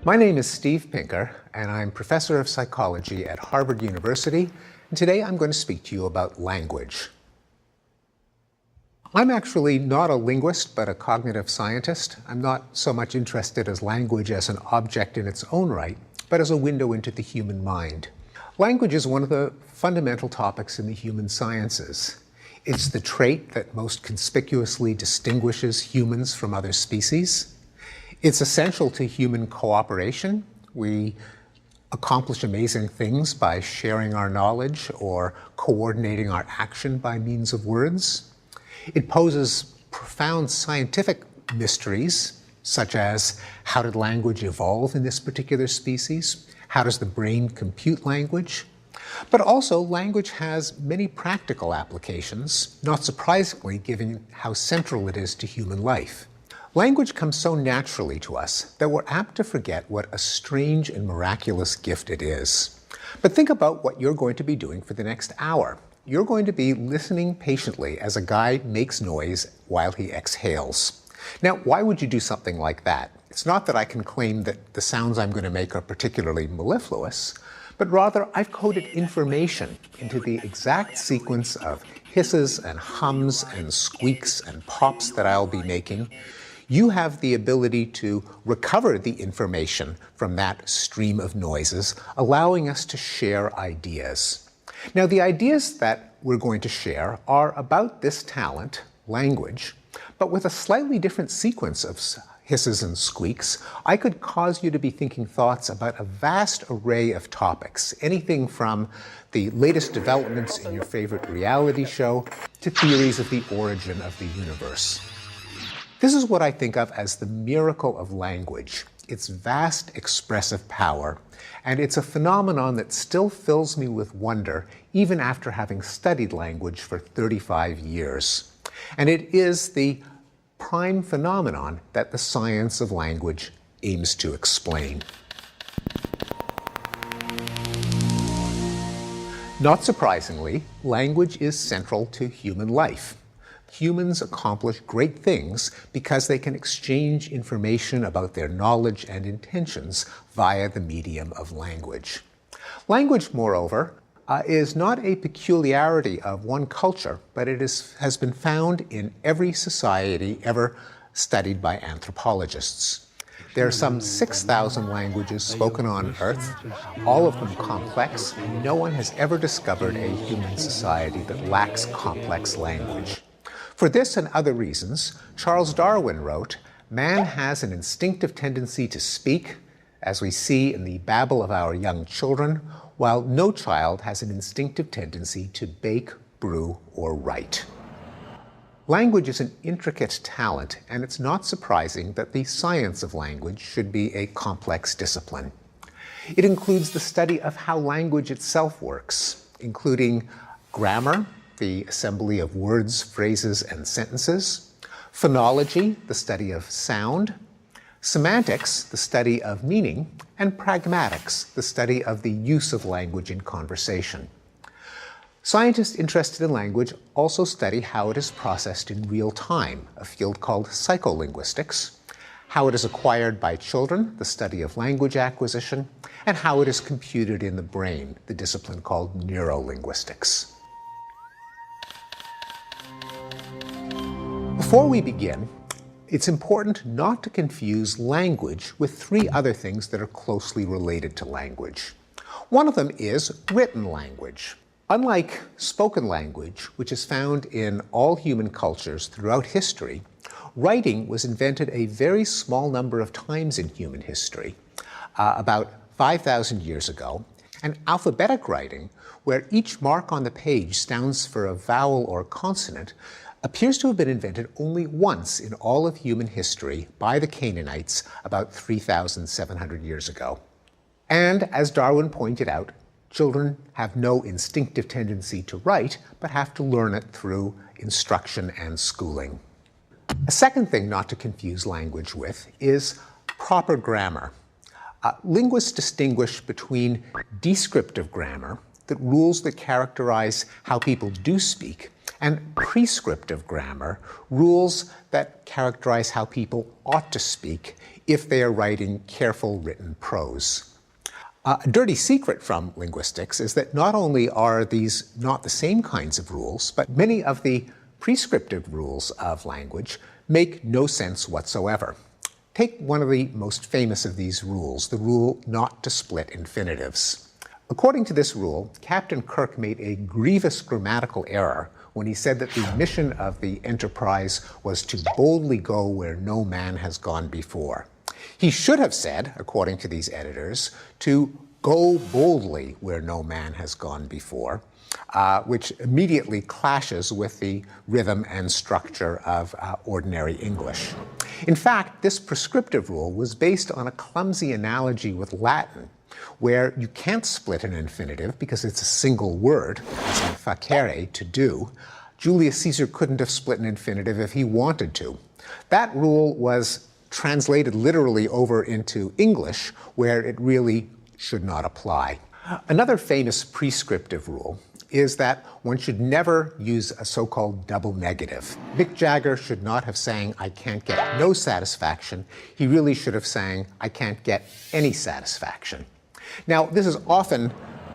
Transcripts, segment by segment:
My name is Steve Pinker, and I'm professor of psychology at Harvard University, and today I'm going to speak to you about language. I'm actually not a linguist, but a cognitive scientist. I'm not so much interested as language as an object in its own right, but as a window into the human mind. Language is one of the fundamental topics in the human sciences. It's the trait that most conspicuously distinguishes humans from other species. It's essential to human cooperation. We accomplish amazing things by sharing our knowledge or coordinating our action by means of words. It poses profound scientific mysteries, such as how did language evolve in this particular species? How does the brain compute language? But also, language has many practical applications, not surprisingly given how central it is to human life. Language comes so naturally to us that we're apt to forget what a strange and miraculous gift it is. But think about what you're going to be doing for the next hour. You're going to be listening patiently as a guy makes noise while he exhales. Now, why would you do something like that? It's not that I can claim that the sounds I'm going to make are particularly mellifluous, but rather I've coded information into the exact sequence of hisses and hums and squeaks and pops that I'll be making. You have the ability to recover the information from that stream of noises, allowing us to share ideas. Now, the ideas that we're going to share are about this talent, language, but with a slightly different sequence of hisses and squeaks. I could cause you to be thinking thoughts about a vast array of topics, anything from the latest developments in your favorite reality show to theories of the origin of the universe. This is what I think of as the miracle of language, its vast expressive power, and it's a phenomenon that still fills me with wonder even after having studied language for 35 years. And it is the prime phenomenon that the science of language aims to explain. Not surprisingly, language is central to human life. Humans accomplish great things because they can exchange information about their knowledge and intentions via the medium of language. Language, moreover, is not a peculiarity of one culture, but it has been found in every society ever studied by anthropologists. There are some 6,000 languages spoken on Earth, all of them complex, and no one has ever discovered a human society that lacks complex language. For this and other reasons, Charles Darwin wrote, "Man has an instinctive tendency to speak, as we see in the babble of our young children, while no child has an instinctive tendency to bake, brew, or write." Language is an intricate talent, and it's not surprising that the science of language should be a complex discipline. It includes the study of how language itself works, including grammar, the assembly of words, phrases, and sentences, phonology, the study of sound, semantics, the study of meaning, and pragmatics, the study of the use of language in conversation. Scientists interested in language also study how it is processed in real time, a field called psycholinguistics, how it is acquired by children, the study of language acquisition, and how it is computed in the brain, the discipline called neurolinguistics. Before we begin, it's important not to confuse language with three other things that are closely related to language. One of them is written language. Unlike spoken language, which is found in all human cultures throughout history, writing was invented a very small number of times in human history, about 5,000 years ago, and alphabetic writing, where each mark on the page stands for a vowel or consonant, appears to have been invented only once in all of human history by the Canaanites about 3,700 years ago. And as Darwin pointed out, children have no instinctive tendency to write, but have to learn it through instruction and schooling. A second thing not to confuse language with is proper grammar. Linguists distinguish between descriptive grammar, that rules that characterize how people do speak, and prescriptive grammar, rules that characterize how people ought to speak if they are writing careful written prose. A dirty secret from linguistics is that not only are these not the same kinds of rules, but many of the prescriptive rules of language make no sense whatsoever. Take one of the most famous of these rules, the rule not to split infinitives. According to this rule, Captain Kirk made a grievous grammatical error when he said that the mission of the Enterprise was to boldly go where no man has gone before. He should have said, according to these editors, to go boldly where no man has gone before, which immediately clashes with the rhythm and structure of ordinary English. In fact, this prescriptive rule was based on a clumsy analogy with Latin, where you can't split an infinitive because it's a single word, as in facere, to do. Julius Caesar couldn't have split an infinitive if he wanted to. That rule was translated literally over into English, where it really should not apply. Another famous prescriptive rule is that one should never use a so-called double negative. Mick Jagger should not have sang, "I can't get no satisfaction." He really should have sang, "I can't get any satisfaction." Now, this is often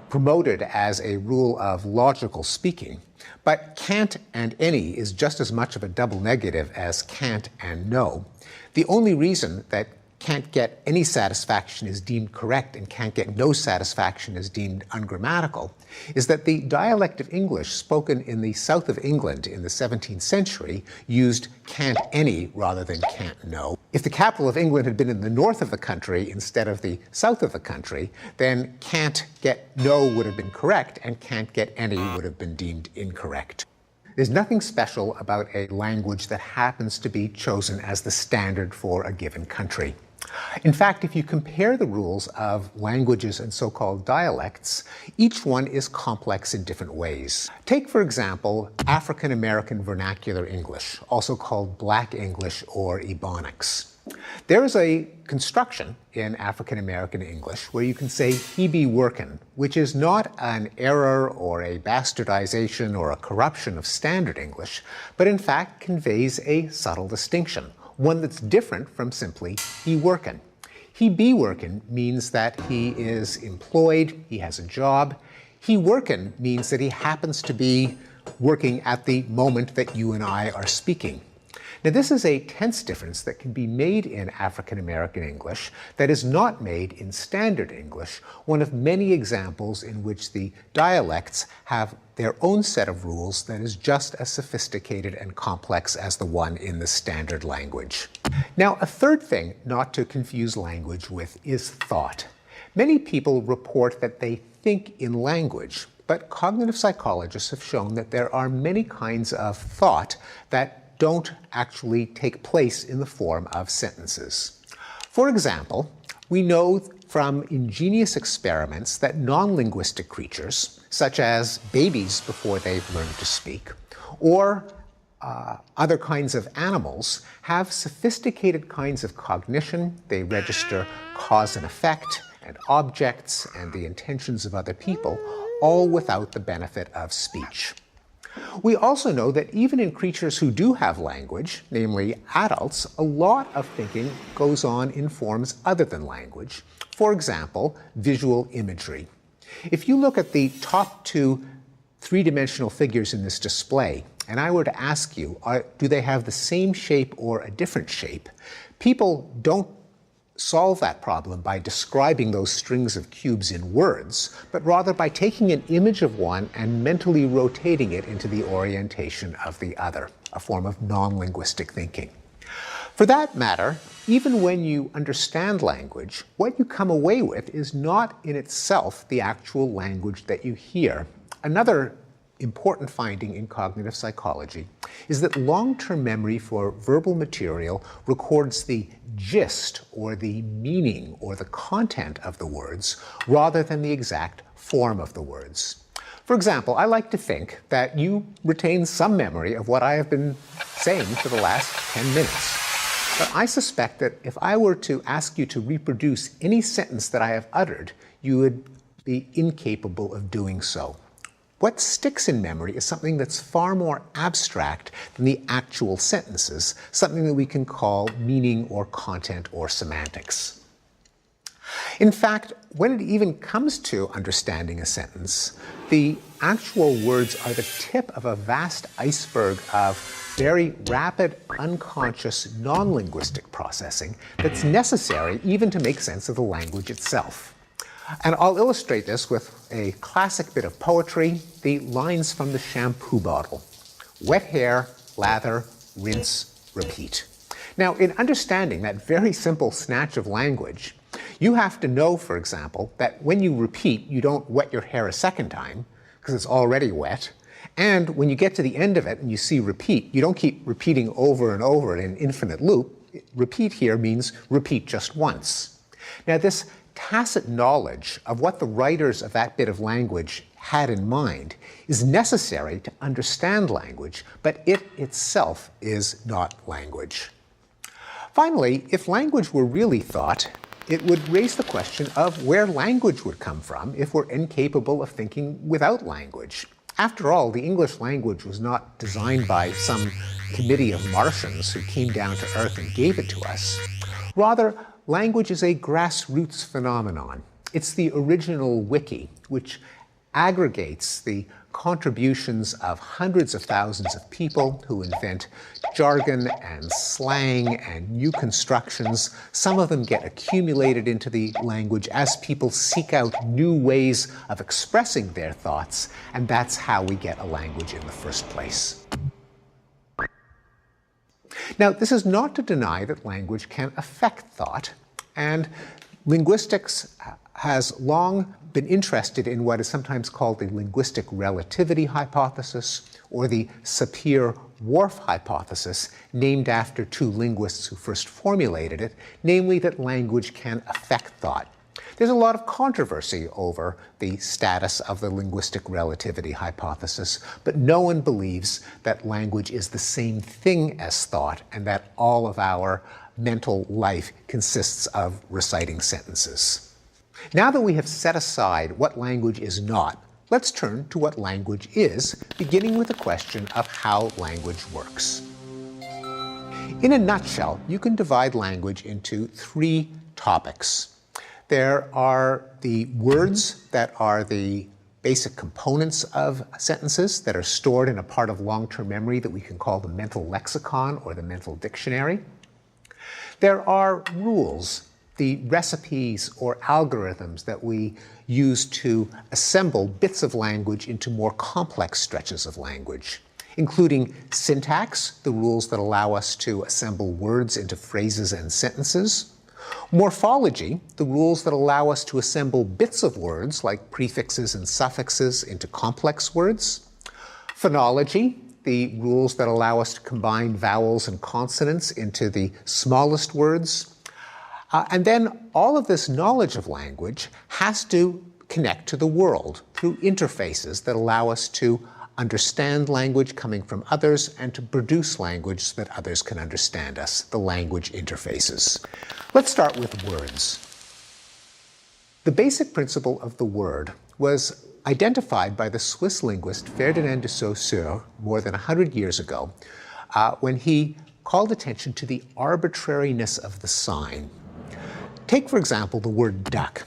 promoted as a rule of logical speaking, but can't and any is just as much of a double negative as can't and no. The only reason that can't get any satisfaction is deemed correct and can't get no satisfaction is deemed ungrammatical is that the dialect of English spoken in the south of England in the 17th century used can't any rather than can't no. If the capital of England had been in the north of the country instead of the south of the country, then can't get no would have been correct and can't get any would have been deemed incorrect. There's nothing special about a language that happens to be chosen as the standard for a given country. In fact, if you compare the rules of languages and so-called dialects, each one is complex in different ways. Take, for example, African American Vernacular English, also called Black English or Ebonics. There is a construction in African American English where you can say he be workin', which is not an error or a bastardization or a corruption of standard English, but in fact conveys a subtle distinction, one that's different from simply he workin'. He be workin' means that he is employed, he has a job. He workin' means that he happens to be working at the moment that you and I are speaking. Now, this is a tense difference that can be made in African American English that is not made in Standard English, one of many examples in which the dialects have their own set of rules that is just as sophisticated and complex as the one in the standard language. Now, a third thing not to confuse language with is thought. Many people report that they think in language, but cognitive psychologists have shown that there are many kinds of thought that don't actually take place in the form of sentences. For example, we know from ingenious experiments that non-linguistic creatures, such as babies before they've learned to speak, or other kinds of animals, have sophisticated kinds of cognition. They register cause and effect, and objects, and the intentions of other people, all without the benefit of speech. We also know that even in creatures who do have language, namely adults, a lot of thinking goes on in forms other than language. For example, visual imagery. If you look at the top two three-dimensional figures in this display, and I were to ask you, do they have the same shape or a different shape? People don't solve that problem by describing those strings of cubes in words, but rather by taking an image of one and mentally rotating it into the orientation of the other, a form of non-linguistic thinking. For that matter, even when you understand language, what you come away with is not in itself the actual language that you hear. Another important finding in cognitive psychology is that long-term memory for verbal material records the gist or the meaning or the content of the words rather than the exact form of the words. For example, I like to think that you retain some memory of what I have been saying for the last 10 minutes. But I suspect that if I were to ask you to reproduce any sentence that I have uttered, you would be incapable of doing so. What sticks in memory is something that's far more abstract than the actual sentences, something that we can call meaning or content or semantics. In fact, when it even comes to understanding a sentence, the actual words are the tip of a vast iceberg of very rapid, unconscious, non-linguistic processing that's necessary even to make sense of the language itself. And I'll illustrate this with a classic bit of poetry, the lines from the shampoo bottle. Wet hair, lather, rinse, repeat. Now, in understanding that very simple snatch of language, you have to know, for example, that when you repeat, you don't wet your hair a second time, because it's already wet. And when you get to the end of it and you see repeat, you don't keep repeating over and over in an infinite loop. Repeat here means repeat just once. Now, this tacit knowledge of what the writers of that bit of language had in mind is necessary to understand language, but it itself is not language. Finally, if language were really thought, it would raise the question of where language would come from if we're incapable of thinking without language. After all, the English language was not designed by some committee of Martians who came down to Earth and gave it to us. Rather, language is a grassroots phenomenon. It's the original wiki, which aggregates the contributions of hundreds of thousands of people who invent jargon and slang and new constructions. Some of them get accumulated into the language as people seek out new ways of expressing their thoughts, and that's how we get a language in the first place. Now, this is not to deny that language can affect thought, and linguistics has long been interested in what is sometimes called the linguistic relativity hypothesis or the Sapir-Whorf hypothesis, named after two linguists who first formulated it, namely that language can affect thought. There's a lot of controversy over the status of the linguistic relativity hypothesis, but no one believes that language is the same thing as thought and that all of our mental life consists of reciting sentences. Now that we have set aside what language is not, let's turn to what language is, beginning with the question of how language works. In a nutshell, you can divide language into three topics. There are the words that are the basic components of sentences that are stored in a part of long-term memory that we can call the mental lexicon or the mental dictionary. There are rules, the recipes or algorithms that we use to assemble bits of language into more complex stretches of language, including syntax, the rules that allow us to assemble words into phrases and sentences, morphology, the rules that allow us to assemble bits of words like prefixes and suffixes into complex words, phonology, the rules that allow us to combine vowels and consonants into the smallest words. And then all of this knowledge of language has to connect to the world through interfaces that allow us to understand language coming from others and to produce language so that others can understand us, the language interfaces. Let's start with words. The basic principle of the word was identified by the Swiss linguist Ferdinand de Saussure more than 100 years ago when he called attention to the arbitrariness of the sign. Take, for example, the word duck.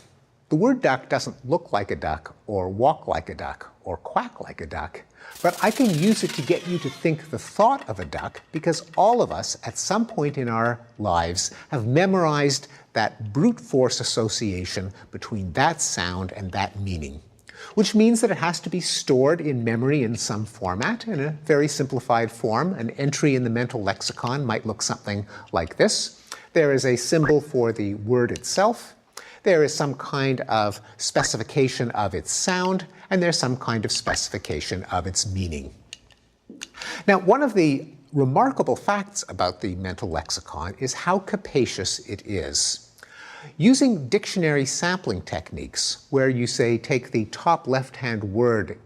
The word duck doesn't look like a duck or walk like a duck or quack like a duck, but I can use it to get you to think the thought of a duck because all of us at some point in our lives have memorized that brute force association between that sound and that meaning, which means that it has to be stored in memory in some format, in a very simplified form. An entry in the mental lexicon might look something like this. There is a symbol for the word itself. There is some kind of specification of its sound, and there's some kind of specification of its meaning. Now, one of the remarkable facts about the mental lexicon is how capacious it is. Using dictionary sampling techniques, where you say take the top left-hand word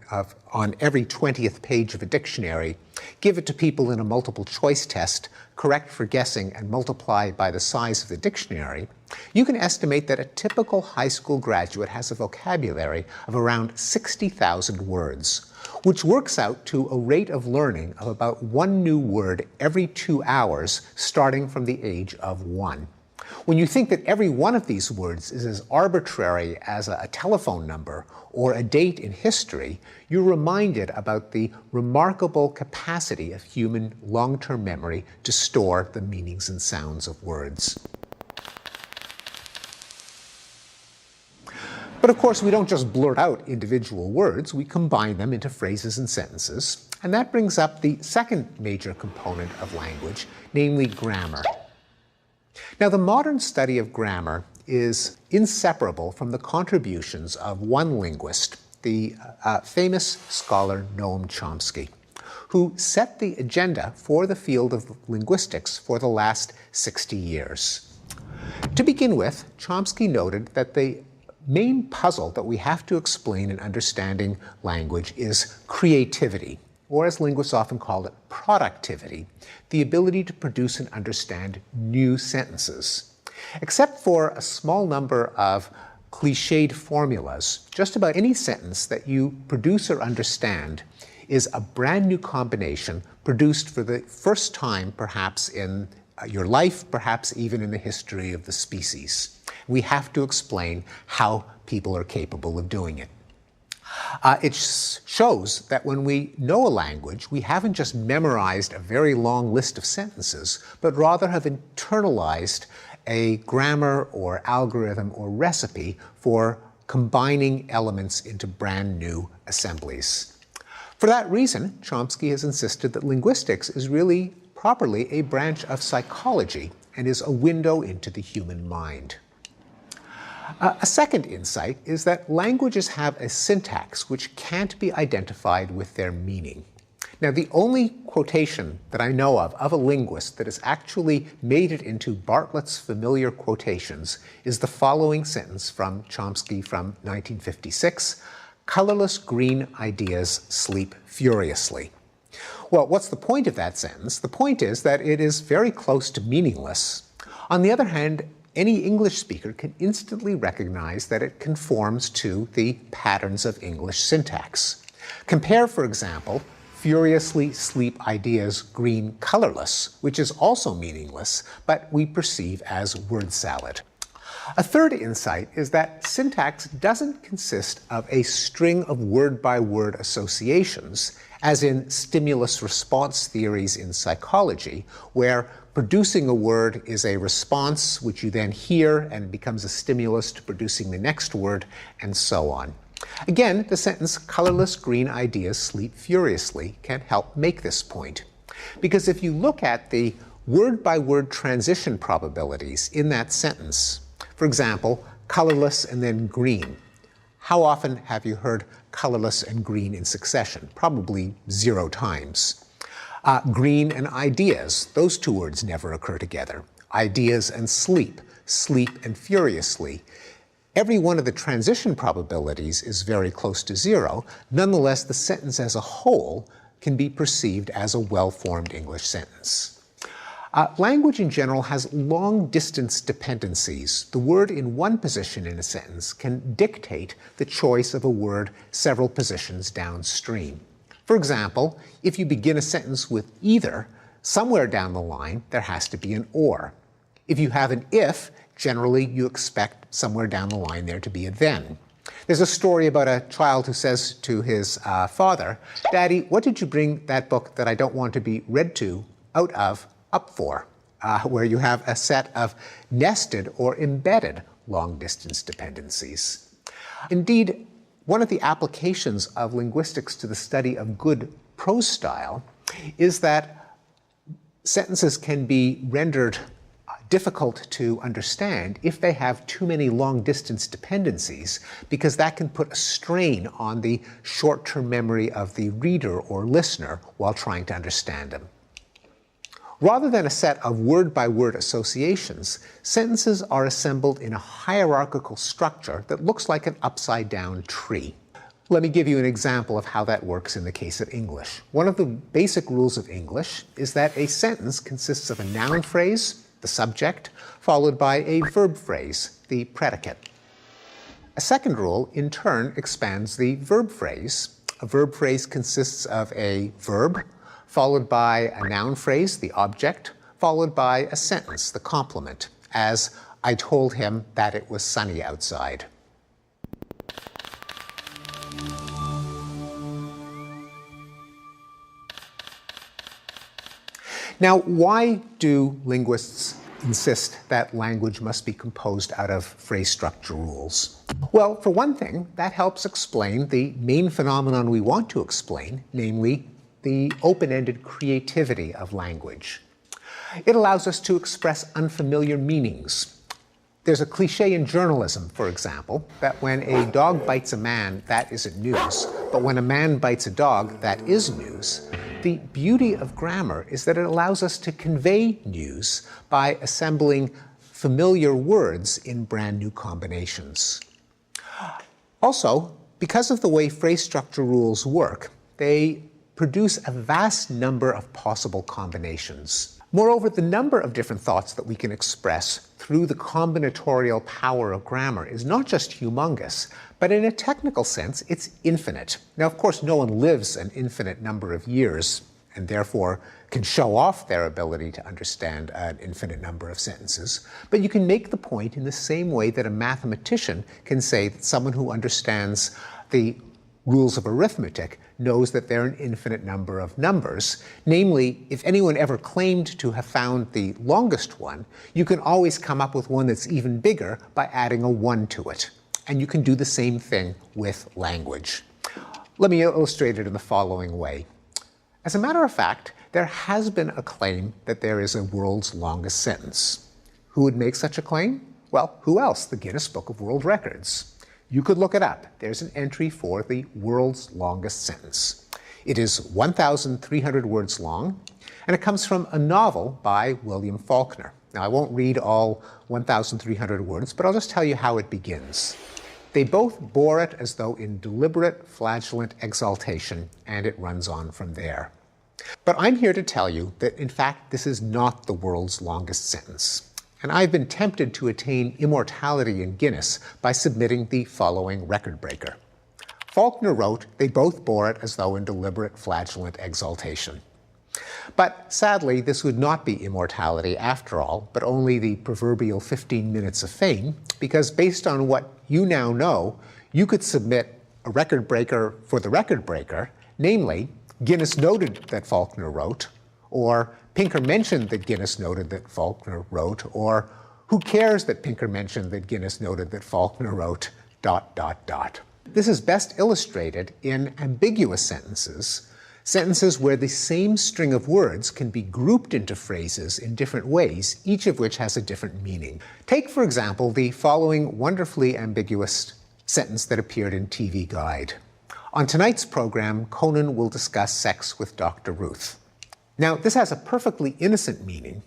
on every 20th page of a dictionary Give it to people in a multiple choice test, correct for guessing, and multiply by the size of the dictionary, you can estimate that a typical high school graduate has a vocabulary of around 60,000 words, which works out to a rate of learning of about one new word every 2 hours starting from the age of 1. When you think that every one of these words is as arbitrary as a telephone number or a date in history, you're reminded about the remarkable capacity of human long-term memory to store the meanings and sounds of words. But of course, we don't just blurt out individual words, we combine them into phrases and sentences, and that brings up the second major component of language, namely grammar. Now, the modern study of grammar is inseparable from the contributions of one linguist, the famous scholar Noam Chomsky, who set the agenda for the field of linguistics for the last 60 years. To begin with, Chomsky noted that the main puzzle that we have to explain in understanding language is creativity, or as linguists often call it, productivity, the ability to produce and understand new sentences. Except for a small number of cliched formulas, just about any sentence that you produce or understand is a brand new combination produced for the first time perhaps in your life, perhaps even in the history of the species. We have to explain how people are capable of doing it. It shows that when we know a language, we haven't just memorized a very long list of sentences, but rather have internalized a grammar or algorithm or recipe for combining elements into brand new assemblies. For that reason, Chomsky has insisted that linguistics is really properly a branch of psychology and is a window into the human mind. A second insight is that languages have a syntax which can't be identified with their meaning. Now, the only quotation that I know of a linguist that has actually made it into Bartlett's familiar quotations is the following sentence from Chomsky from 1956, "Colorless green ideas sleep furiously." Well, what's the point of that sentence? The point is that it is very close to meaningless. On the other hand, any English speaker can instantly recognize that it conforms to the patterns of English syntax. Compare, for example, "furiously sleep ideas green colorless," which is also meaningless, but we perceive as word salad. A third insight is that syntax doesn't consist of a string of word-by-word associations, as in stimulus-response theories in psychology, where producing a word is a response which you then hear and becomes a stimulus to producing the next word, and so on. Again, the sentence "colorless green ideas sleep furiously" can help make this point. Because if you look at the word-by-word transition probabilities in that sentence, for example, colorless and then green, how often have you heard colorless and green in succession? Probably 0 times. Green and ideas, those two words never occur together. Ideas and sleep, sleep and furiously. Every one of the transition probabilities is very close to 0. Nonetheless, the sentence as a whole can be perceived as a well-formed English sentence. Language in general has long-distance dependencies. The word in one position in a sentence can dictate the choice of a word several positions downstream. For example, if you begin a sentence with either, somewhere down the line there has to be an or. If you have an if, generally you expect somewhere down the line there to be a then. There's a story about a child who says to his father, "Daddy, what did you bring that book that I don't want to be read to out of up for?" Where you have a set of nested or embedded long-distance dependencies. Indeed, one of the applications of linguistics to the study of good prose style is that sentences can be rendered difficult to understand if they have too many long-distance dependencies, because that can put a strain on the short-term memory of the reader or listener while trying to understand them. Rather than a set of word-by-word associations, sentences are assembled in a hierarchical structure that looks like an upside-down tree. Let me give you an example of how that works in the case of English. One of the basic rules of English is that a sentence consists of a noun phrase, the subject, followed by a verb phrase, the predicate. A second rule, in turn, expands the verb phrase. A verb phrase consists of a verb, followed by a noun phrase, the object, followed by a sentence, the complement, as I told him that it was sunny outside. Now, why do linguists insist that language must be composed out of phrase structure rules? Well, for one thing, that helps explain the main phenomenon we want to explain, namely the open-ended creativity of language. It allows us to express unfamiliar meanings. There's a cliche in journalism, for example, that when a dog bites a man, that isn't news, but when a man bites a dog, that is news. The beauty of grammar is that it allows us to convey news by assembling familiar words in brand new combinations. Also, because of the way phrase structure rules work, they produce a vast number of possible combinations. Moreover, the number of different thoughts that we can express through the combinatorial power of grammar is not just humongous, but in a technical sense, it's infinite. Now, of course, no one lives an infinite number of years and therefore can show off their ability to understand an infinite number of sentences, but you can make the point in the same way that a mathematician can say that someone who understands the rules of arithmetic knows that there are an infinite number of numbers. Namely, if anyone ever claimed to have found the longest one, you can always come up with one that's even bigger by adding a 1 to it. And you can do the same thing with language. Let me illustrate it in the following way. As a matter of fact, there has been a claim that there is a world's longest sentence. Who would make such a claim? Well, who else? The Guinness Book of World Records. You could look it up. There's an entry for the world's longest sentence. It is 1,300 words long, and it comes from a novel by William Faulkner. Now, I won't read all 1,300 words, but I'll just tell you how it begins. They both bore it as though in deliberate, flagellant exaltation, and it runs on from there. But I'm here to tell you that, in fact, this is not the world's longest sentence. And I've been tempted to attain immortality in Guinness by submitting the following record breaker. Faulkner wrote, they both bore it as though in deliberate, flagellant exaltation. But sadly, this would not be immortality after all, but only the proverbial 15 minutes of fame, because based on what you now know, you could submit a record breaker for the record breaker, namely, Guinness noted that Faulkner wrote, or Pinker mentioned that Guinness noted that Faulkner wrote, or who cares that Pinker mentioned that Guinness noted that Faulkner wrote, ... This is best illustrated in ambiguous sentences, sentences where the same string of words can be grouped into phrases in different ways, each of which has a different meaning. Take, for example, the following wonderfully ambiguous sentence that appeared in TV Guide. On tonight's program, Conan will discuss sex with Dr. Ruth. Now, this has a perfectly innocent meaning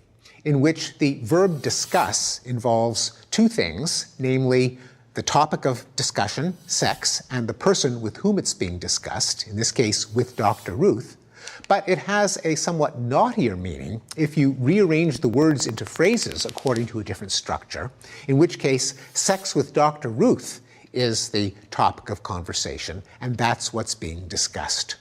in which the verb discuss involves two things, namely the topic of discussion, sex, and the person with whom it's being discussed, in this case with Dr. Ruth, but it has a somewhat naughtier meaning if you rearrange the words into phrases according to a different structure, in which case sex with Dr. Ruth is the topic of conversation, and that's what's being discussed.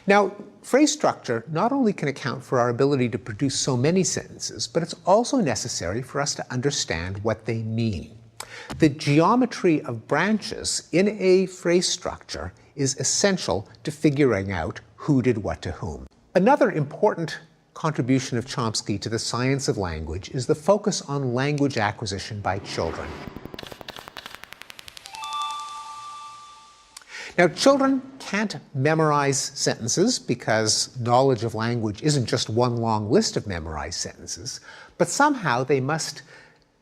Now, phrase structure not only can account for our ability to produce so many sentences, but it's also necessary for us to understand what they mean. The geometry of branches in a phrase structure is essential to figuring out who did what to whom. Another important contribution of Chomsky to the science of language is the focus on language acquisition by children. Now, children can't memorize sentences because knowledge of language isn't just one long list of memorized sentences, but somehow they must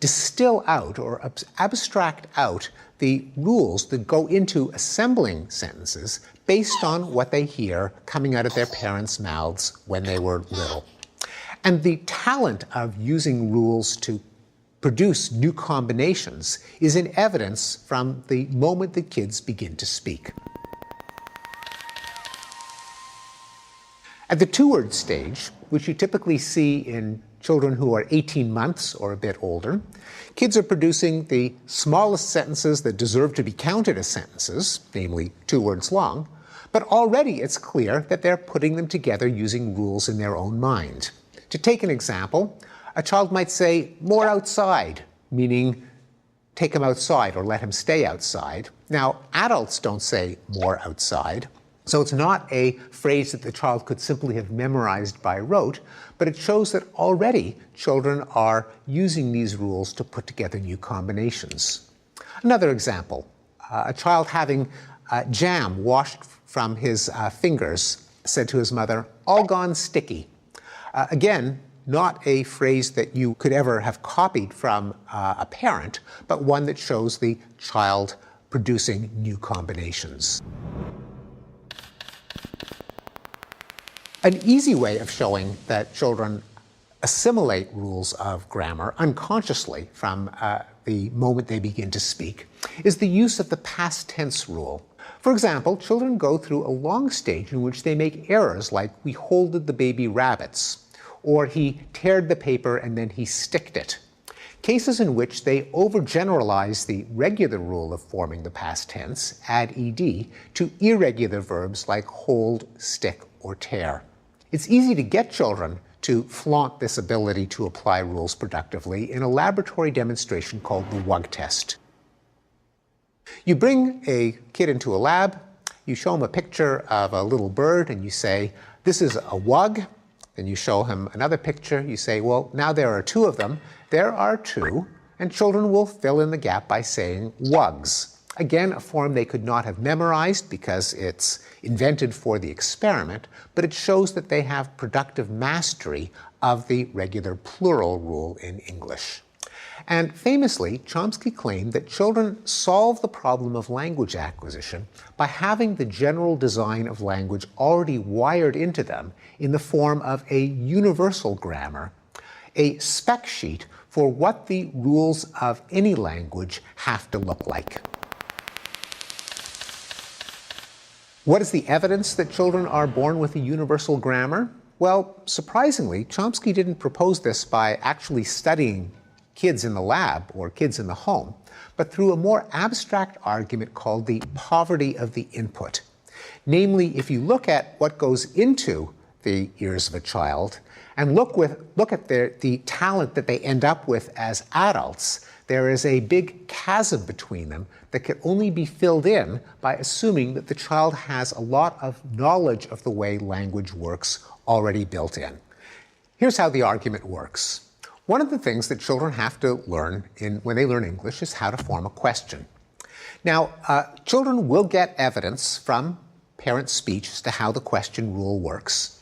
distill out or abstract out the rules that go into assembling sentences based on what they hear coming out of their parents' mouths when they were little. And the talent of using rules to produce new combinations is in evidence from the moment that kids begin to speak. At the two-word stage, which you typically see in children who are 18 months or a bit older, kids are producing the smallest sentences that deserve to be counted as sentences, namely 2 words long, but already it's clear that they're putting them together using rules in their own mind. To take an example, a child might say, "more outside," meaning take him outside or let him stay outside. Now, adults don't say "more outside," so it's not a phrase that the child could simply have memorized by rote, but it shows that already children are using these rules to put together new combinations. Another example, a child having jam washed from his fingers said to his mother, "all gone sticky." Again, not a phrase that you could ever have copied from a parent, but one that shows the child producing new combinations. An easy way of showing that children assimilate rules of grammar unconsciously from the moment they begin to speak is the use of the past tense rule. For example, children go through a long stage in which they make errors like "we holded the baby rabbits," or "he teared the paper and then he sticked it." Cases in which they overgeneralize the regular rule of forming the past tense, add ed, to irregular verbs like hold, stick, or tear. It's easy to get children to flaunt this ability to apply rules productively in a laboratory demonstration called the WUG test. You bring a kid into a lab, you show him a picture of a little bird, and you say, "this is a WUG." Then you show him another picture, you say, "well, now there are 2 of them." There are 2, and children will fill in the gap by saying WUGs. Again, a form they could not have memorized because it's invented for the experiment, but it shows that they have productive mastery of the regular plural rule in English. And famously, Chomsky claimed that children solve the problem of language acquisition by having the general design of language already wired into them in the form of a universal grammar, a spec sheet for what the rules of any language have to look like. What is the evidence that children are born with a universal grammar? Well, surprisingly, Chomsky didn't propose this by actually studying kids in the lab or kids in the home, but through a more abstract argument called the poverty of the input. Namely, if you look at what goes into the ears of a child and look at the talent that they end up with as adults, there is a big chasm between them that can only be filled in by assuming that the child has a lot of knowledge of the way language works already built in. Here's how the argument works. One of the things that children have to learn when they learn English is how to form a question. Now, children will get evidence from parent speech as to how the question rule works,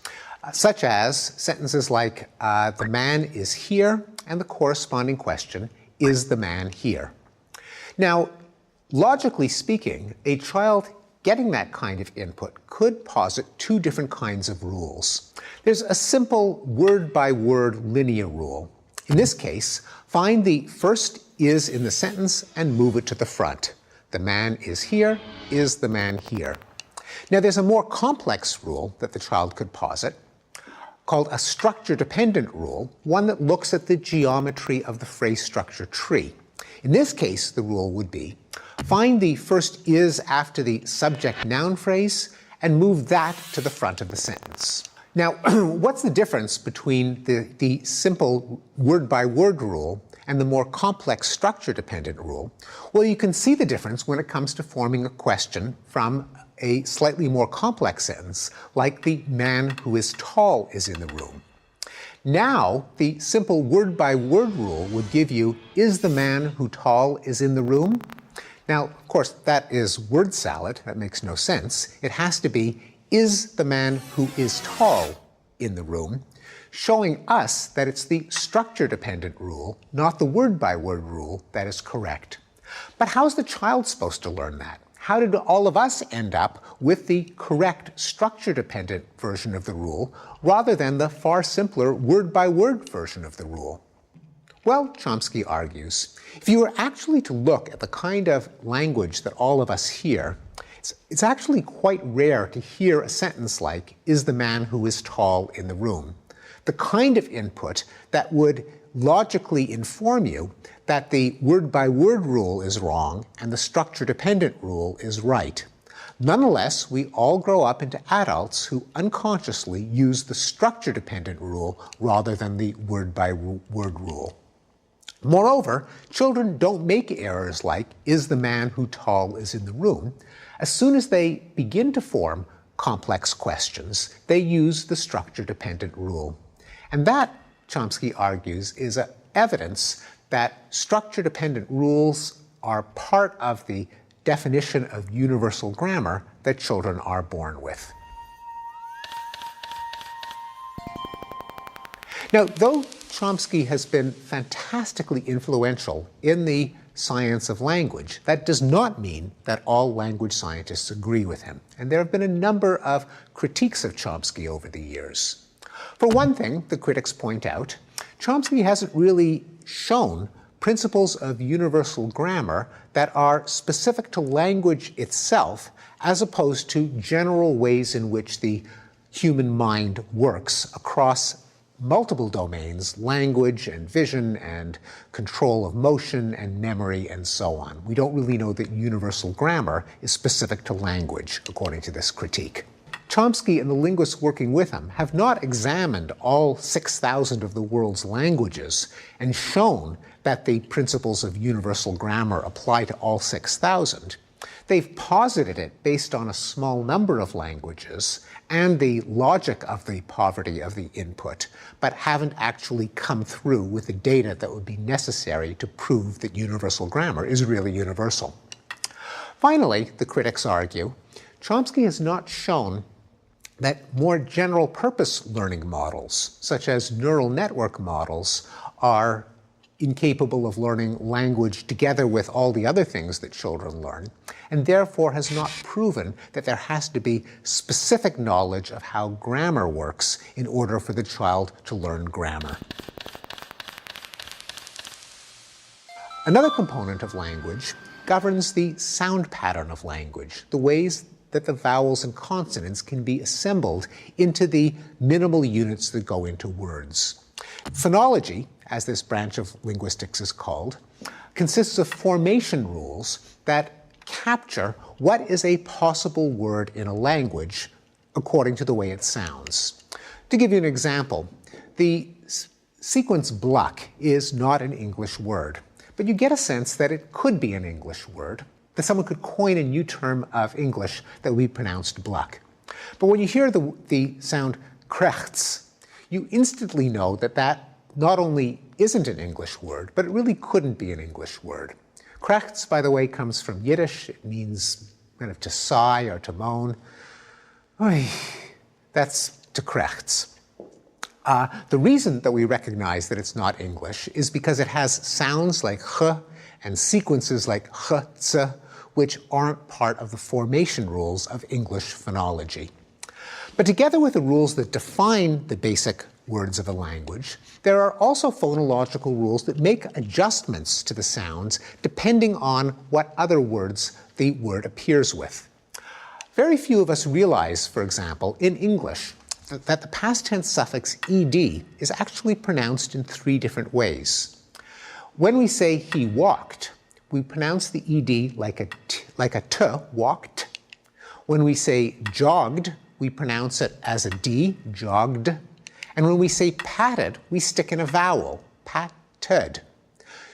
such as sentences like, "the man is here," and the corresponding question, "is the man here?" Now, logically speaking, a child getting that kind of input could posit 2 different kinds of rules. There's a simple word-by-word linear rule. In this case, find the first "is" in the sentence and move it to the front. "The man is here," "is the man here?" Now, there's a more complex rule that the child could posit, called a structure-dependent rule, one that looks at the geometry of the phrase structure tree. In this case, the rule would be, find the first "is" after the subject-noun phrase and move that to the front of the sentence. Now, what's the difference between the simple word-by-word rule and the more complex structure-dependent rule? Well, you can see the difference when it comes to forming a question from a slightly more complex sentence, like "the man who is tall is in the room." Now, the simple word-by-word rule would give you, "is the man who tall is in the room?" Now, of course, that is word salad. That makes no sense. It has to be, "is the man who is tall in the room?" showing us that it's the structure-dependent rule, not the word-by-word rule, that is correct. But how's the child supposed to learn that? How did all of us end up with the correct structure-dependent version of the rule rather than the far simpler word-by-word version of the rule? Well, Chomsky argues, if you were actually to look at the kind of language that all of us hear, it's It's actually quite rare to hear a sentence like, "Is the man who is tall in the room?" The kind of input that would logically inform you that the word-by-word rule is wrong and the structure-dependent rule is right. Nonetheless, we all grow up into adults who unconsciously use the structure-dependent rule rather than the word-by-word rule. Moreover, children don't make errors like, "Is the man who tall is in the room?" As soon as they begin to form complex questions, they use the structure-dependent rule. And that, Chomsky argues, is evidence that structure-dependent rules are part of the definition of universal grammar that children are born with. Now, though Chomsky has been fantastically influential in the science of language, that does not mean that all language scientists agree with him. And there have been a number of critiques of Chomsky over the years. For one thing, the critics point out, Chomsky hasn't really shown principles of universal grammar that are specific to language itself, as opposed to general ways in which the human mind works across multiple domains: language and vision and control of motion and memory and so on. We don't really know that universal grammar is specific to language, according to this critique. Chomsky and the linguists working with him have not examined all 6,000 of the world's languages and shown that the principles of universal grammar apply to all 6,000. They've posited it based on a small number of languages and the logic of the poverty of the input, but haven't actually come through with the data that would be necessary to prove that universal grammar is really universal. Finally, the critics argue, Chomsky has not shown that more general-purpose learning models, such as neural network models, are incapable of learning language together with all the other things that children learn, and therefore has not proven that there has to be specific knowledge of how grammar works in order for the child to learn grammar. Another component of language governs the sound pattern of language, the ways that the vowels and consonants can be assembled into the minimal units that go into words. Phonology, as this branch of linguistics is called, consists of formation rules that capture what is a possible word in a language according to the way it sounds. To give you an example, the sequence "bluck" is not an English word, but you get a sense that it could be an English word, that someone could coin a new term of English that would be pronounced "bluck." But when you hear the sound "krechts," you instantly know that that not only isn't an English word, but it really couldn't be an English word. Krechts, by the way, comes from Yiddish. It means kind of to sigh or to moan. Oy, that's to krechts. The reason that we recognize that it's not English is because it has sounds like ch and sequences like ch, ts, which aren't part of the formation rules of English phonology. But together with the rules that define the basic words of a language, there are also phonological rules that make adjustments to the sounds depending on what other words the word appears with. Very few of us realize, for example, in English, that the past tense suffix ed is actually pronounced in 3 different ways. When we say he walked, we pronounce the ed like a t, walked. When we say jogged, we pronounce it as a d, jogged. And when we say patted, we stick in a vowel, patted,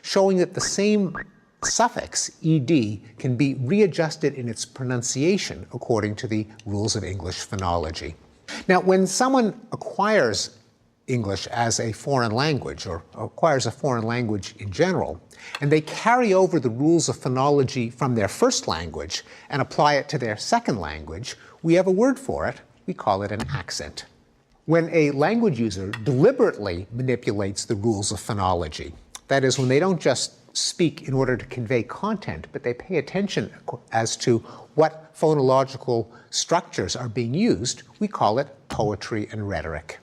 showing that the same suffix, ed, can be readjusted in its pronunciation according to the rules of English phonology. Now, when someone acquires English as a foreign language, or acquires a foreign language in general, and they carry over the rules of phonology from their first language and apply it to their second language, we have a word for it. We call it an accent. When a language user deliberately manipulates the rules of phonology, that is, when they don't just speak in order to convey content, but they pay attention as to what phonological structures are being used, we call it poetry and rhetoric.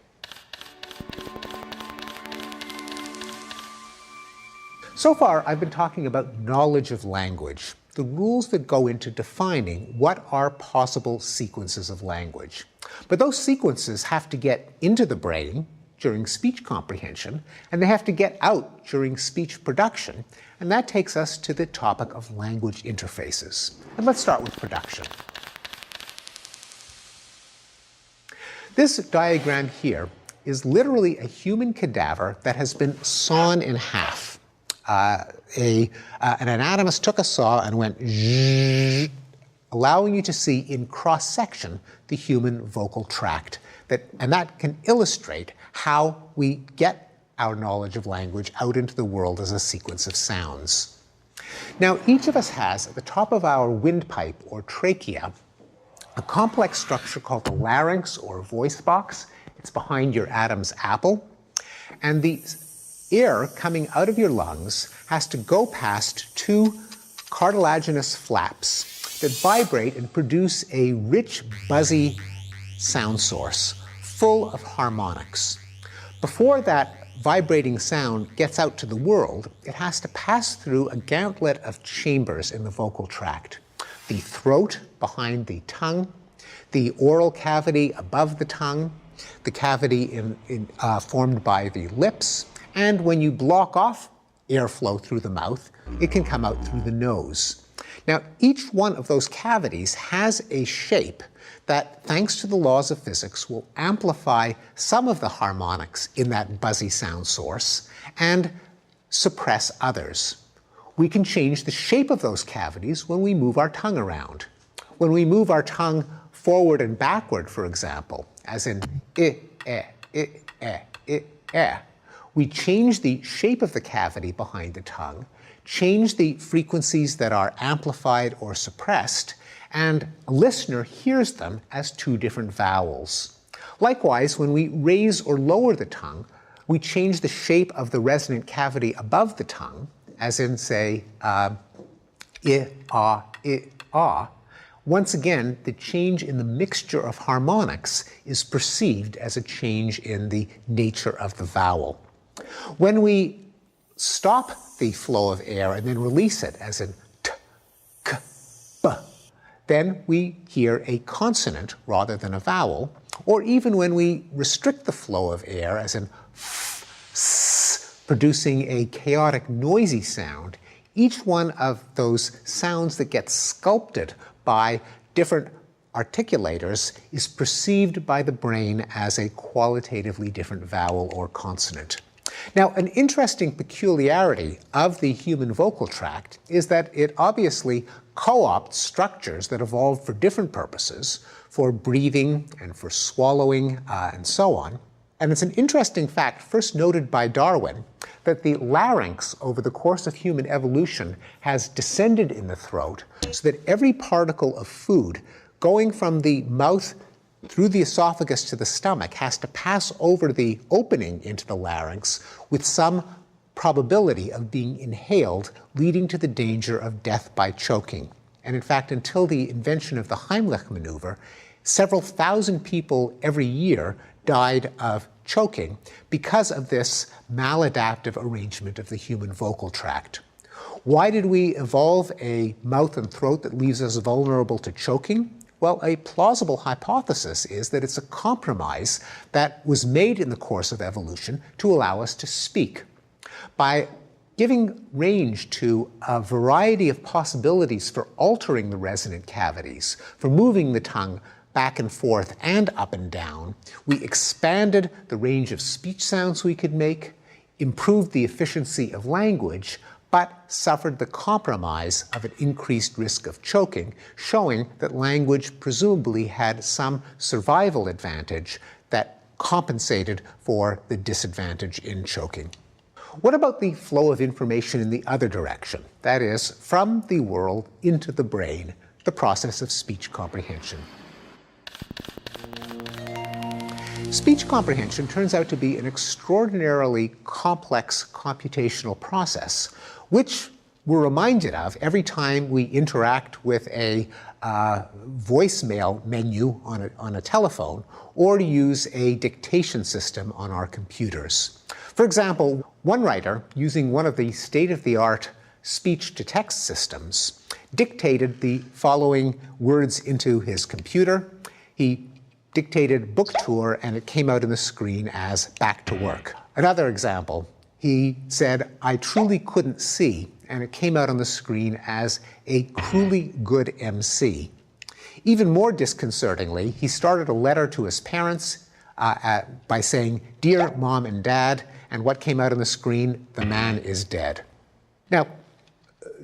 So far, I've been talking about knowledge of language. the rules that go into defining what are possible sequences of language. But those sequences have to get into the brain during speech comprehension, and they have to get out during speech production, and that takes us to the topic of language interfaces. And let's start with production. This diagram here is literally a human cadaver that has been sawn in half. An anatomist took a saw and went zzzz, allowing you to see in cross-section the human vocal tract. And that can illustrate how we get our knowledge of language out into the world as a sequence of sounds. Now, each of us has, at the top of our windpipe or trachea, a complex structure called the larynx or voice box. It's behind your Adam's apple. And the air coming out of your lungs has to go past two cartilaginous flaps that vibrate and produce a rich, buzzy sound source full of harmonics. Before that vibrating sound gets out to the world, it has to pass through a gauntlet of chambers in the vocal tract. The throat behind the tongue, the oral cavity above the tongue, the cavity formed by the lips, and when you block off airflow through the mouth, it can come out through the nose. Now, each one of those cavities has a shape that, thanks to the laws of physics, will amplify some of the harmonics in that buzzy sound source and suppress others. We can change the shape of those cavities when we move our tongue around. When we move our tongue forward and backward, for example, as in we change the shape of the cavity behind the tongue, change the frequencies that are amplified or suppressed, and a listener hears them as two different vowels. Likewise, when we raise or lower the tongue, we change the shape of the resonant cavity above the tongue, as in, say, I, ah. Once again, the change in the mixture of harmonics is perceived as a change in the nature of the vowel. When we stop the flow of air and then release it, as in t, k, b, then we hear a consonant rather than a vowel. Or even when we restrict the flow of air, as in f, s, producing a chaotic, noisy sound, each one of those sounds that gets sculpted by different articulators is perceived by the brain as a qualitatively different vowel or consonant. Now, an interesting peculiarity of the human vocal tract is that it obviously co-opts structures that evolved for different purposes, for breathing and for swallowing and so on. And it's an interesting fact, first noted by Darwin, that the larynx over the course of human evolution has descended in the throat so that every particle of food going from the mouth through the esophagus to the stomach has to pass over the opening into the larynx with some probability of being inhaled, leading to the danger of death by choking. And in fact, until the invention of the Heimlich maneuver, several thousand people every year died of choking because of this maladaptive arrangement of the human vocal tract. Why did we evolve a mouth and throat that leaves us vulnerable to choking? Well, a plausible hypothesis is that it's a compromise that was made in the course of evolution to allow us to speak. By giving range to a variety of possibilities for altering the resonant cavities, for moving the tongue back and forth and up and down, we expanded the range of speech sounds we could make, improved the efficiency of language, but suffered the compromise of an increased risk of choking, showing that language presumably had some survival advantage that compensated for the disadvantage in choking. What about the flow of information in the other direction? That is, from the world into the brain, the process of speech comprehension. Speech comprehension turns out to be an extraordinarily complex computational process, which we're reminded of every time we interact with a voicemail menu on a telephone or to use a dictation system on our computers. For example, one writer, using one of the state-of-the-art speech-to-text systems, dictated the following words into his computer. He dictated book tour, and it came out on the screen as back to work. Another example, he said, I truly couldn't see, and it came out on the screen as a cruelly good MC. Even more disconcertingly, he started a letter to his parents by saying, Dear Mom and Dad, and what came out on the screen, the man is dead. Now,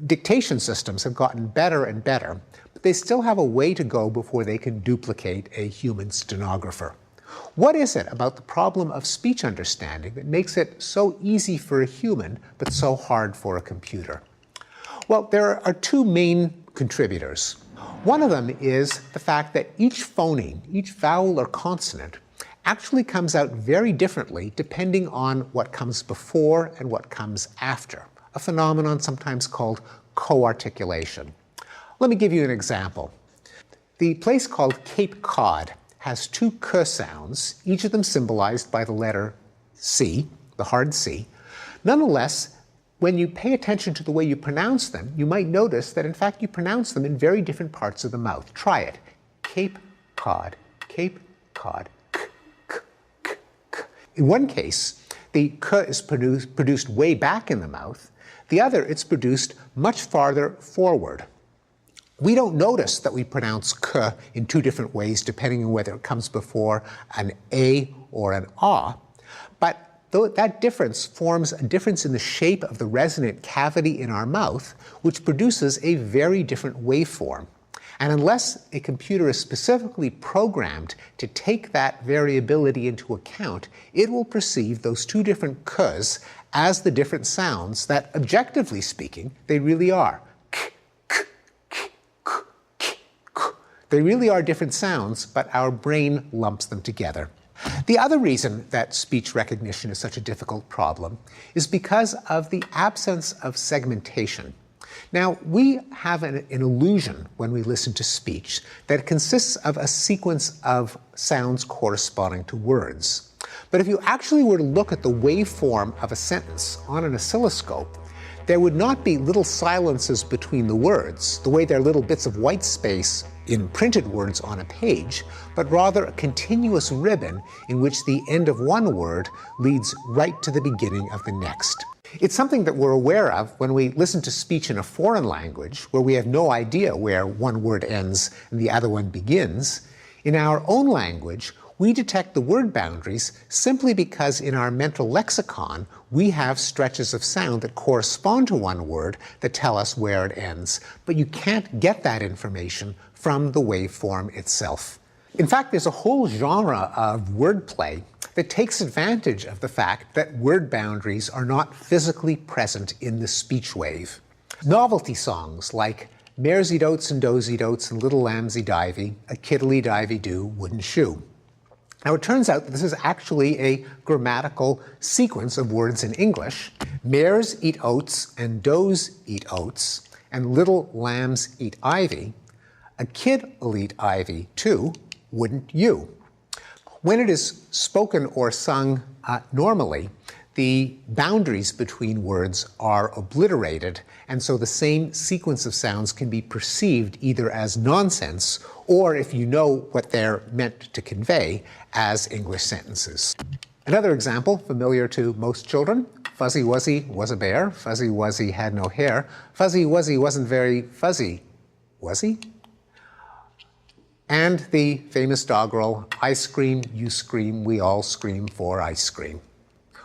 dictation systems have gotten better and better, but they still have a way to go before they can duplicate a human stenographer. What is it about the problem of speech understanding that makes it so easy for a human, but so hard for a computer? Well, there are two main contributors. One of them is the fact that each phoneme, each vowel or consonant, actually comes out very differently depending on what comes before and what comes after, a phenomenon sometimes called co-articulation. Let me give you an example. The place called Cape Cod has two k sounds, each of them symbolized by the letter C, the hard C. Nonetheless, when you pay attention to the way you pronounce them, you might notice that in fact you pronounce them in very different parts of the mouth. Try it. Cape Cod, Cape Cod, k, k, k, k. In one case, the k is produced way back in the mouth. The other, it's produced much farther forward. We don't notice that we pronounce k in two different ways depending on whether it comes before an a or an ah, but that difference forms a difference in the shape of the resonant cavity in our mouth, which produces a very different waveform. And unless a computer is specifically programmed to take that variability into account, it will perceive those two different k's as the different sounds that, objectively speaking, they really are. They really are different sounds, but our brain lumps them together. The other reason that speech recognition is such a difficult problem is because of the absence of segmentation. Now, we have an illusion when we listen to speech that it consists of a sequence of sounds corresponding to words. But if you actually were to look at the waveform of a sentence on an oscilloscope, there would not be little silences between the words, the way there are little bits of white space in printed words on a page, but rather a continuous ribbon in which the end of one word leads right to the beginning of the next. It's something that we're aware of when we listen to speech in a foreign language, where we have no idea where one word ends and the other one begins. In our own language, we detect the word boundaries simply because in our mental lexicon, we have stretches of sound that correspond to one word that tell us where it ends. But you can't get that information from the waveform itself. In fact, there's a whole genre of wordplay that takes advantage of the fact that word boundaries are not physically present in the speech wave. Novelty songs like Maresy Dotes and Dozy Dotes and Little Lambsy Divey, a kiddly divey do wooden shoe. Now, it turns out that this is actually a grammatical sequence of words in English. Mares eat oats and does eat oats, and little lambs eat ivy. A kid'll eat ivy too, wouldn't you? When it is spoken or sung normally, the boundaries between words are obliterated, and so the same sequence of sounds can be perceived either as nonsense or, if you know what they're meant to convey, as English sentences. Another example, familiar to most children, Fuzzy Wuzzy was a bear, Fuzzy Wuzzy had no hair, Fuzzy Wuzzy wasn't very fuzzy, was he? And the famous doggerel, I scream, you scream, we all scream for ice cream.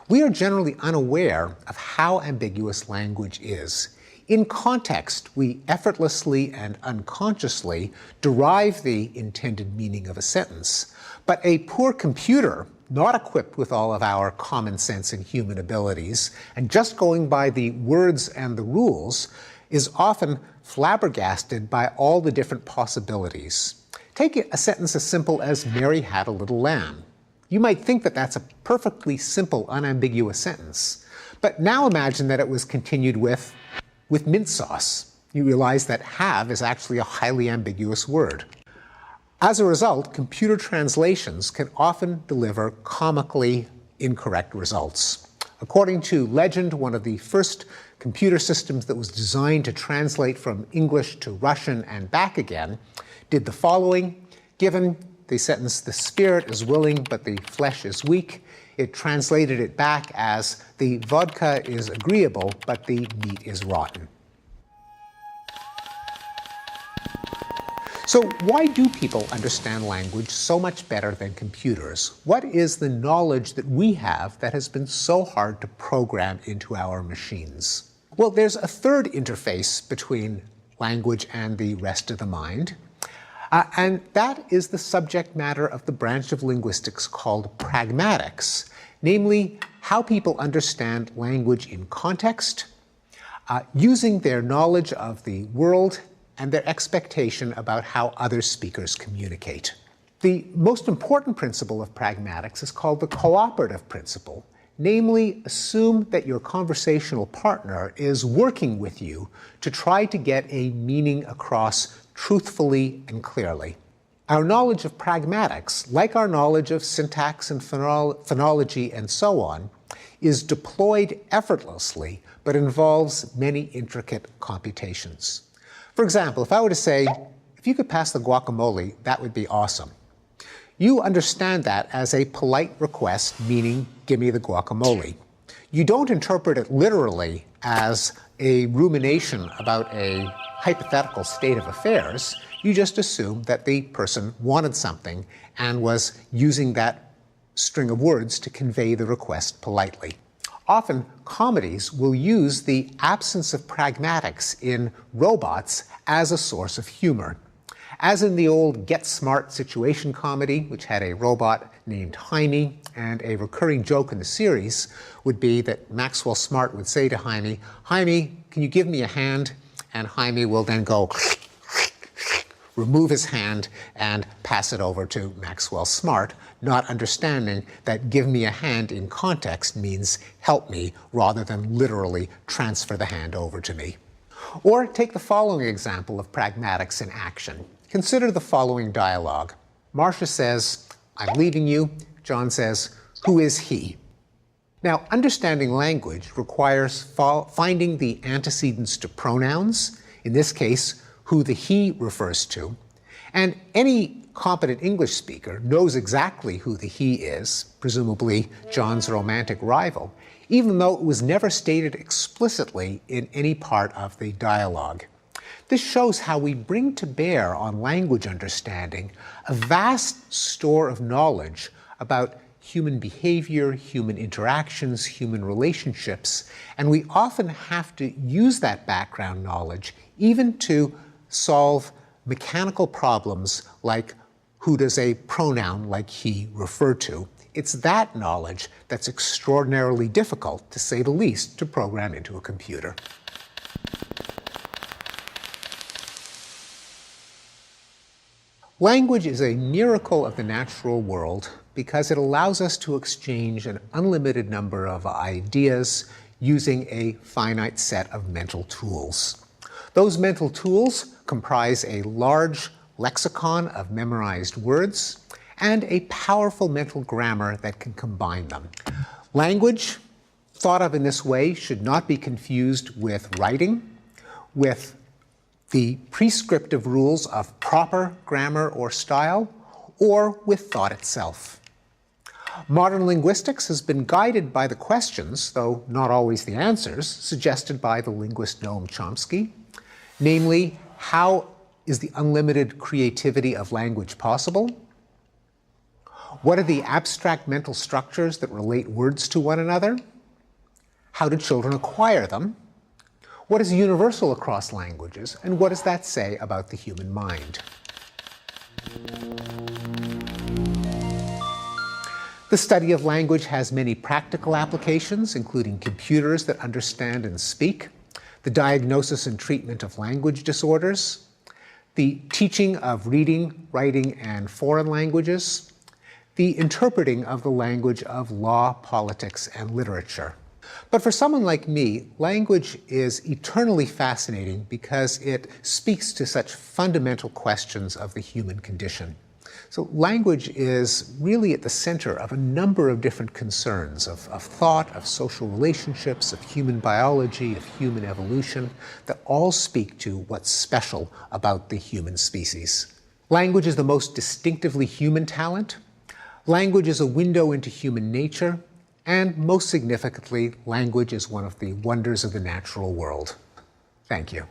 We are generally unaware of how ambiguous language is. In context, we effortlessly and unconsciously derive the intended meaning of a sentence. But a poor computer, not equipped with all of our common sense and human abilities, and just going by the words and the rules, is often flabbergasted by all the different possibilities. Take a sentence as simple as Mary had a little lamb. You might think that that's a perfectly simple, unambiguous sentence. But now imagine that it was continued with mint sauce. You realize that have is actually a highly ambiguous word. As a result, computer translations can often deliver comically incorrect results. According to legend, one of the first computer systems that was designed to translate from English to Russian and back again did the following. Given the sentence, "The spirit is willing, but the flesh is weak," it translated it back as, "The vodka is agreeable, but the meat is rotten." So why do people understand language so much better than computers? What is the knowledge that we have that has been so hard to program into our machines? Well, there's a third interface between language and the rest of the mind, and that is the subject matter of the branch of linguistics called pragmatics, namely how people understand language in context, using their knowledge of the world and their expectation about how other speakers communicate. The most important principle of pragmatics is called the cooperative principle, namely assume that your conversational partner is working with you to try to get a meaning across truthfully and clearly. Our knowledge of pragmatics, like our knowledge of syntax and phonology and so on, is deployed effortlessly but involves many intricate computations. For example, if I were to say, "If you could pass the guacamole, that would be awesome," you understand that as a polite request, meaning, "Give me the guacamole." You don't interpret it literally as a rumination about a hypothetical state of affairs. You just assume that the person wanted something and was using that string of words to convey the request politely. Often, comedies will use the absence of pragmatics in robots as a source of humor. As in the old Get Smart situation comedy, which had a robot named Jaime, and a recurring joke in the series would be that Maxwell Smart would say to Jaime, "Jaime, can you give me a hand?" And Jaime will then go remove his hand and pass it over to Maxwell Smart, not understanding that "give me a hand" in context means help me rather than literally transfer the hand over to me. Or take the following example of pragmatics in action. Consider the following dialogue. Marcia says, "I'm leaving you." John says, "Who is he?" Now, understanding language requires finding the antecedents to pronouns, in this case, who the he refers to, and any competent English speaker knows exactly who the he is, presumably John's romantic rival, even though it was never stated explicitly in any part of the dialogue. This shows how we bring to bear on language understanding a vast store of knowledge about human behavior, human interactions, human relationships, and we often have to use that background knowledge even to solve mechanical problems like who does a pronoun like he refer to. It's that knowledge that's extraordinarily difficult, to say the least, to program into a computer. Language is a miracle of the natural world because it allows us to exchange an unlimited number of ideas using a finite set of mental tools. Those mental tools comprise a large lexicon of memorized words and a powerful mental grammar that can combine them. Language, thought of in this way, should not be confused with writing, with the prescriptive rules of proper grammar or style, or with thought itself. Modern linguistics has been guided by the questions, though not always the answers, suggested by the linguist Noam Chomsky. Namely, how is the unlimited creativity of language possible? What are the abstract mental structures that relate words to one another? How do children acquire them? What is universal across languages, and what does that say about the human mind? The study of language has many practical applications, including computers that understand and speak, the diagnosis and treatment of language disorders, the teaching of reading, writing, and foreign languages, the interpreting of the language of law, politics, and literature. But for someone like me, language is eternally fascinating because it speaks to such fundamental questions of the human condition. So language is really at the center of a number of different concerns of thought, of social relationships, of human biology, of human evolution, that all speak to what's special about the human species. Language is the most distinctively human talent. Language is a window into human nature. And most significantly, language is one of the wonders of the natural world. Thank you.